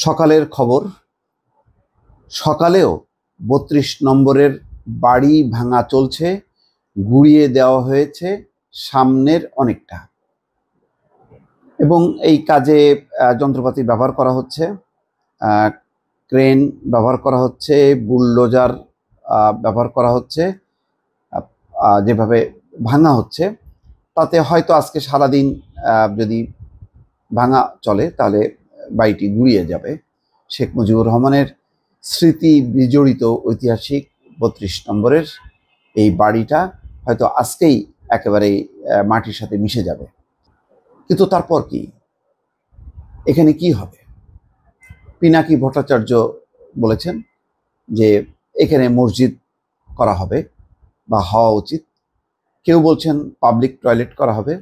সকালের খবর, সকালেও ৩২ নম্বরের বাড়ি ভাঙা চলছে, গুঁড়িয়ে দেওয়া হয়েছে সামনের অনেকটা, এবং এই কাজে যন্ত্রপাতি ব্যবহার করা হচ্ছে, ক্রেন ব্যবহার করা হচ্ছে, বুলডোজার ব্যবহার করা হচ্ছে। যেভাবে ভাঙা হচ্ছে তাতে হয়তো আজকে সারাদিন যদি ভাঙা চলে তাহলে বাড়িটি গুঁড়িয়ে যাবে। শেখ মুজিবুর রহমানের স্মৃতি বিজড়িত ঐতিহাসিক ৩২ নম্বরের এই বাড়িটা হয়তো আজকেই একেবারে মাটির সাথে মিশে যাবে। কিন্তু তারপর কি, এখানে কি হবে? পিনাকি ভট্টাচার্য বলেছেন যে এখানে মসজিদ করা হবে বা হওয়া উচিত, কেউ বলছেন পাবলিক টয়লেট করা হবে,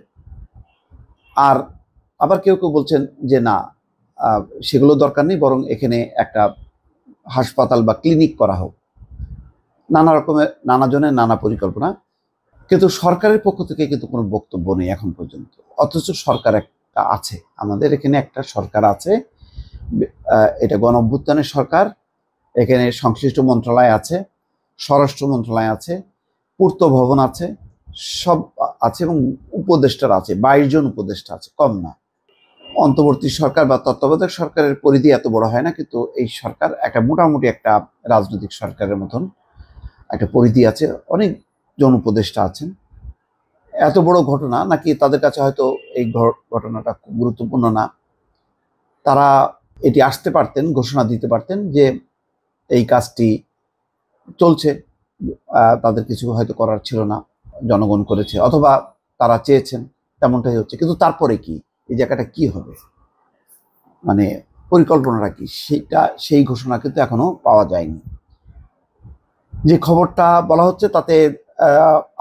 আর আবার কেউ কেউ বলছেন যে না, সেগুলো দরকার নেই, বরং এখানে একটা হাসপাতাল বা ক্লিনিক করা হোক। নানা রকমের নানা জনের নানা পরিকল্পনা, কিন্তু সরকারের পক্ষ থেকে কিন্তু কোনো বক্তব্য নেই এখন পর্যন্ত। অথচ সরকার একটা আছে, আমাদের এখানে একটা সরকার আছে, এটা গণ অভ্যুত্থানের সরকার। এখানে সংশ্লিষ্ট মন্ত্রণালয় আছে, স্বরাষ্ট্র মন্ত্রণালয় আছে, পূর্ত ভবন আছে, সব আছে, এবং উপদেষ্টারা আছে, 22 জন উপদেষ্টা আছে, কম না। অন্তর্বর্তী সরকার বা তত্ত্বাবধায়ক সরকারের পরিধি এত বড় হয় না, কিন্তু এই সরকার একটা মোটামুটি একটা রাজনৈতিক সরকারের মতন একটা পরিধি আছে, অনেক জন উপদেষ্টা আছেন। এত বড় ঘটনা নাকি তাদের কাছে হয়তো এই ঘটনাটা খুব গুরুত্বপূর্ণ না, তারা এটি আসতে পারতেন, ঘোষণা দিতে পারতেন যে এই কাজটি চলছে, তাদের কিছু হয়তো করার ছিল না, জনগণ করেছে, অথবা তারা চেয়েছেন, তেমনটাই হচ্ছে। কিন্তু তারপরে কি, এই জায়গাটা কি হবে, মানে পরিকল্পনাটা কি, সেই ঘোষণা কিন্তু এখনো পাওয়া যায়নি। যে খবরটা বলা হচ্ছে তাতে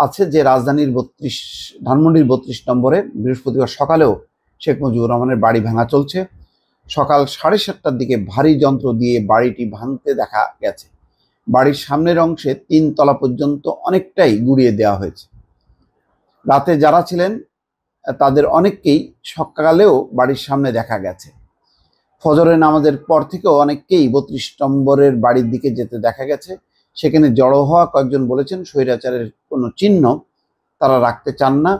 আছে যে রাজধানীর ধানমন্ডির ৩২ নম্বরে বৃহস্পতিবার সকালেও শেখ মুজিবুর রহমানের বাড়ি ভাঙা চলছে। সকাল 7:30টার দিকে ভারী যন্ত্র দিয়ে বাড়িটি ভাঙতে দেখা গেছে। বাড়ির সামনের অংশে 3 তলা পর্যন্ত অনেকটাই গুঁড়িয়ে দেওয়া হয়েছে। রাতে যারা ছিলেন তাদের অনেককেই সকালেও বাড়ির সামনে দেখা গেছে। ফজরের নামাজের পর থেকেও অনেককেই ৩২ নম্বরের বাড়ির দিকে যেতে দেখা গেছে। সেখানে জড়ো হওয়া কয়েকজন বলেছেন স্বৈরাচারের কোনো চিহ্ন তারা রাখতে চান না।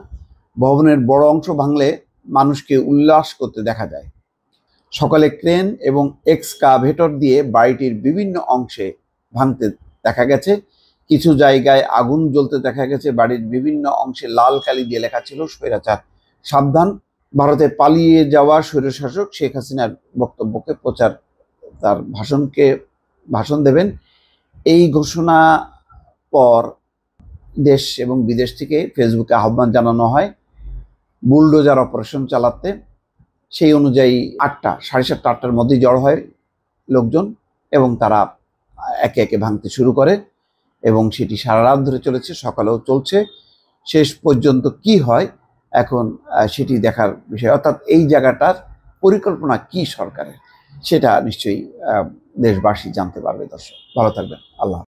ভবনের বড় অংশ ভাঙলে মানুষকে উল্লাস করতে দেখা যায়। সকালে ক্রেন এবং এক্সকাভেটর দিয়ে বাড়িটির বিভিন্ন অংশে ভাঙতে দেখা গেছে। কিছু জায়গায় আগুন জ্বলতে দেখা গেছে। বাড়ির বিভিন্ন অংশে লাল কালি দিয়ে লেখা ছিল স্বৈরাচার সাবধান। ভারতে পালিয়ে যাওয়া স্বৈরশাসক শেখ হাসিনার বক্তব্যকে প্রচার, তার ভাষণ দেবেন। এই ঘোষণা পর দেশ এবং বিদেশ থেকে ফেসবুকে আহ্বান জানানো হয় বুলডোজার অপারেশন চালাতে। সেই অনুযায়ী 7:30-8টার মধ্যেই জড়ো হয় লোকজন, এবং তারা একে একে ভাঙতে শুরু করে, এবং সেটি সারা রাত ধরে চলেছে, সকালেও চলছে। শেষ পর্যন্ত কি হয় এখন সেটি দেখার বিষয়, অর্থাৎ এই জায়গাটার পরিকল্পনা কি সরকারের, সেটা নিশ্চয়ই দেশবাসী জানতে পারবে। দর্শক, ভালো থাকবেন। আল্লাহ।